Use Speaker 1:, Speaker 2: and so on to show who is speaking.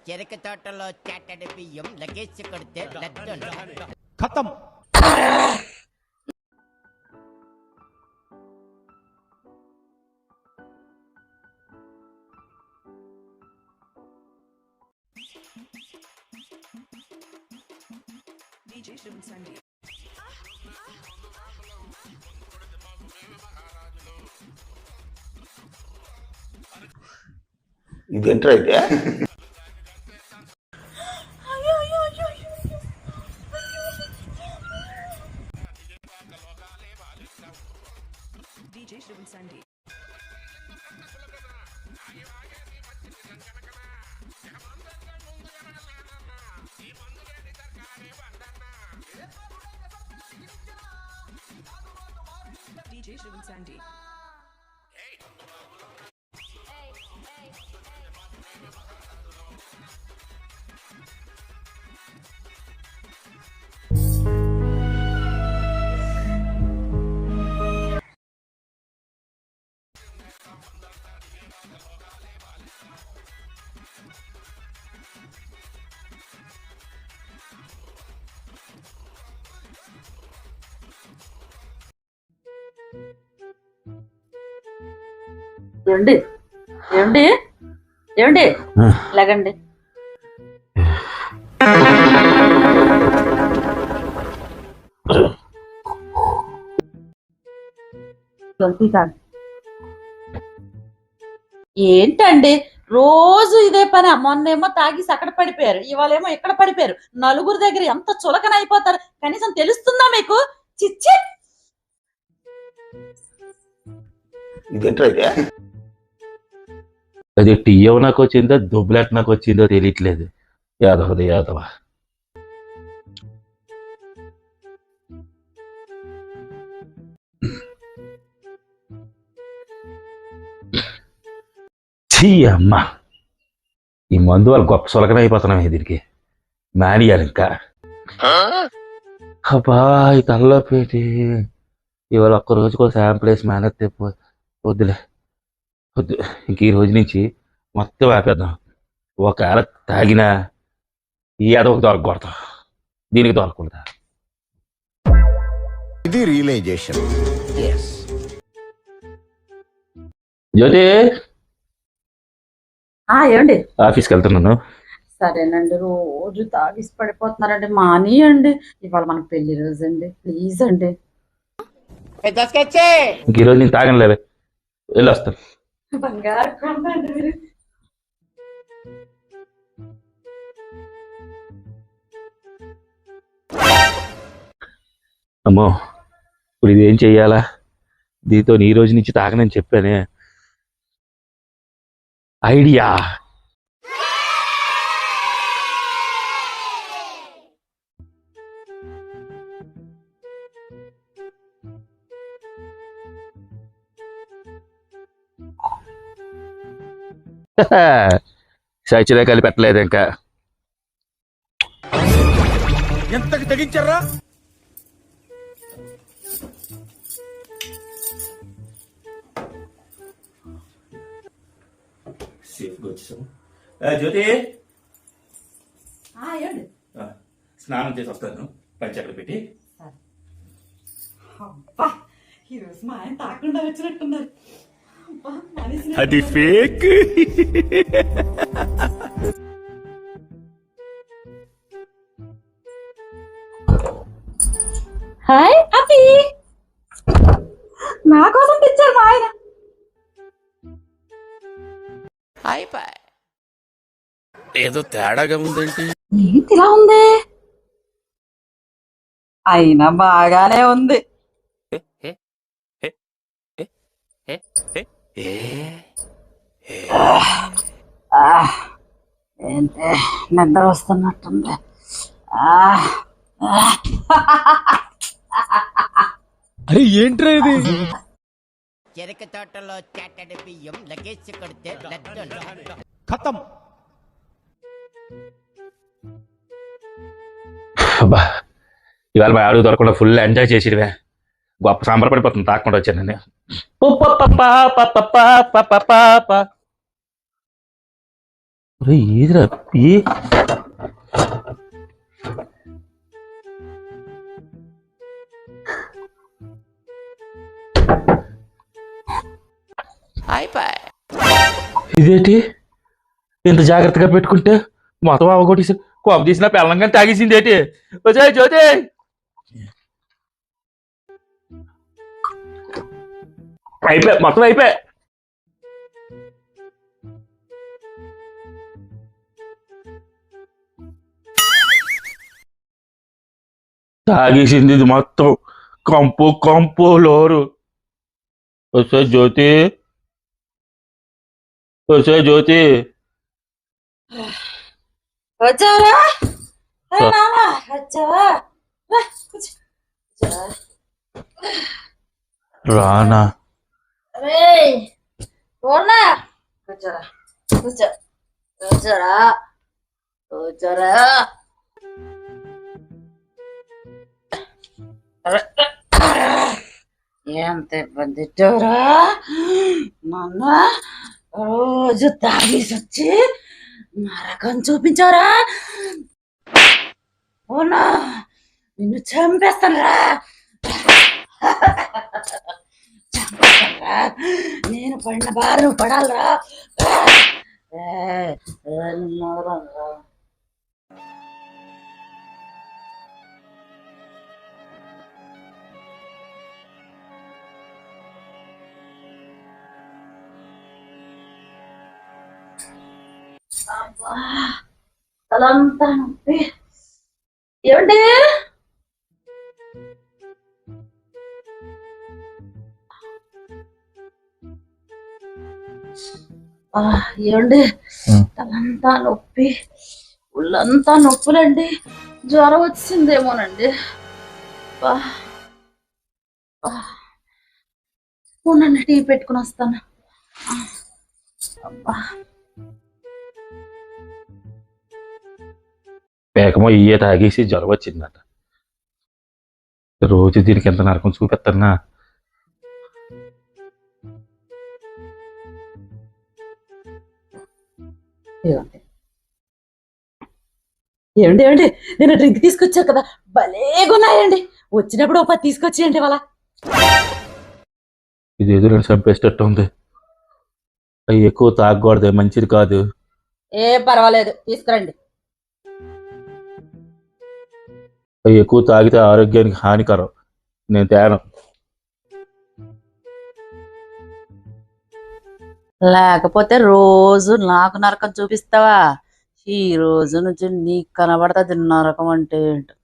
Speaker 1: చెరుకు తోటలో చాటడి బియ్యం లగేసి కొడితే లడ్డు
Speaker 2: ఖతం.
Speaker 3: DJ Shivan Sandy.
Speaker 4: ఇదేంట్రా అయితే
Speaker 3: DJ Shivan Sandy. DJ Shivan Sandy.
Speaker 5: ఏమండి ఏమండి ఏమండి లేకండి ఏంటండి రోజు ఇదే పని. మొన్నేమో తాగి అక్కడ పడిపోయారు, ఇవాళేమో ఇక్కడ పడిపోయారు. నలుగురు దగ్గర ఎంత చులకన అయిపోతారు. కనీసం తెలుస్తుందా మీకు? చిచ్చి.
Speaker 4: ఇదేంట్రా అయితే
Speaker 6: అది టీయో నాకు వచ్చిందో దుబ్లెట్ నాకు వచ్చిందో తెలియట్లేదు. యాదవది యాదవ. ఛీ అమ్మ, ఈ మందు వాళ్ళు గొప్ప సులకన అయిపోతున్నాం. దీనికి మానేయాలి ఇంకా. అబ్బా ఈ తలలో పెట్టి ఇవాళ ఒక్క రోజుకో శాంపుల్ వేసి మేనేజ్ వద్దులే వద్దు. ఇంక ఈ రోజు నుంచి మొత్తం ఆపేద్దాం. ఒకవేళ తాగినా ఈ అదొక దొరకకూడదు, దీనికి దొరకకూడదు.
Speaker 4: ఇది రియలైజేషన్.
Speaker 6: జ్యోతి,
Speaker 5: ఏమండి
Speaker 6: ఆఫీస్కి వెళ్తున్నాను.
Speaker 5: సరేనండి. రోజు తాగిసి పడిపోతున్నారండి, మానేయండి. ఇవాళ మన పెళ్లి రోజు అండి, ప్లీజ్ అండి.
Speaker 6: ఇంక ఈరోజు నేను తాగనులేవే, వెళ్ళి వస్తాను.
Speaker 5: బంగారు కొండ అండి మీరు.
Speaker 6: అమ్మో, ఇప్పుడు ఇది ఏం చెయ్యాలా? దీంతో ఈ రోజు నుంచి తాగనని చెప్పానే. ఐడియా. సైచులే కలిపి పెట్టలేదు ఇంకా.
Speaker 2: ఎంతకు తెగించారా?
Speaker 6: జ్యోతి,
Speaker 5: ఏమండి
Speaker 6: స్నానం చేసి వస్తాను. పంచక్కడ పెట్టి.
Speaker 5: అబ్బా, ఈరోజు మా ఆయన తాకుండా వచ్చినట్టున్నారు.
Speaker 2: అది ఫేక్.
Speaker 5: హాయ్ అబ్బి, నా కోసం తెచ్చారు మా ఆయన.
Speaker 2: ఏదో తేడాగా ఉందేంటి?
Speaker 5: ఏంటి ఇలా ఉంది? అయినా బాగానే ఉంది. ఏంటి నిద్ర వస్తున్నట్టుంది.
Speaker 2: అరే ఏంట్రా ఇది?
Speaker 1: చెరుకు తోటలో చాటడి బియ్యం లగేసి కొడితే లడ్డు
Speaker 2: ఖతం.
Speaker 6: అబ్బా, ఇవాళ మా ఆవిడకి దొరకకుండా ఫుల్ ఎంజాయ్ చేసిడివే. గొప్ప సంబరపడిపోతుంది తాకుండా వచ్చాను నేను. ఒరే ఏదిరా ఇదేంటి ఇంత జాగ్రత్తగా పెట్టుకుంటే మొత్తం అవగొట్టేసి కోపం తీసిన పెళ్ళంగా తాగేసింది ఏంటి వచ్చే జ్యోతి మొత్తం అయిపోయా తాగేసింది ఇది మొత్తం కంపు లోరు వచ్చే జ్యోతి
Speaker 5: వచ్చారా వచ్చావా
Speaker 6: రానా
Speaker 5: అరే పోనా కూర్చోరా కూర్చోరా ఎంత ఇబ్బంది పెట్టావురా నాన్న రోజు తాగేసి వచ్చి నరకం చూపించావురా అవునా నిన్ను చంపేస్తానురా నేను పడిన బాధ నువ్వు పడాలరా తలంతా నొప్పి ఏమండి ఏమండి తలంతా నొప్పి ఒళ్ళంతా నొప్పులండి జ్వరం వచ్చిందేమోనండి ఉండండి టీ పెట్టుకుని వస్తాను అబ్బా
Speaker 6: పేకమో ఇయ్యే తాగేసి జ్వరం వచ్చిందట రోజు దీనికి ఎంత నరకం చూపెత్తన్నా
Speaker 5: ఏమండి ఏమండి నేను డ్రింక్ తీసుకొచ్చా కదా భలేగున్నాయండి వచ్చినప్పుడు ఒక 10 తీసుకొచ్చేయండి వాళ్ళ
Speaker 6: ఇది ఎదురు చంపేసేటట్టు ఉంది అవి ఎక్కువ తాగకూడదు మంచిది కాదు
Speaker 5: ఏ పర్వాలేదు తీసుకురండి
Speaker 6: అవి ఎక్కువ తాగితే ఆరోగ్యానికి హానికరం నేను తేను
Speaker 5: లేకపోతే రోజు నాకు నరకం చూపిస్తావా ఈ రోజు నుంచి నీకు కనబడుతుంది నరకం అంటే ఏంటో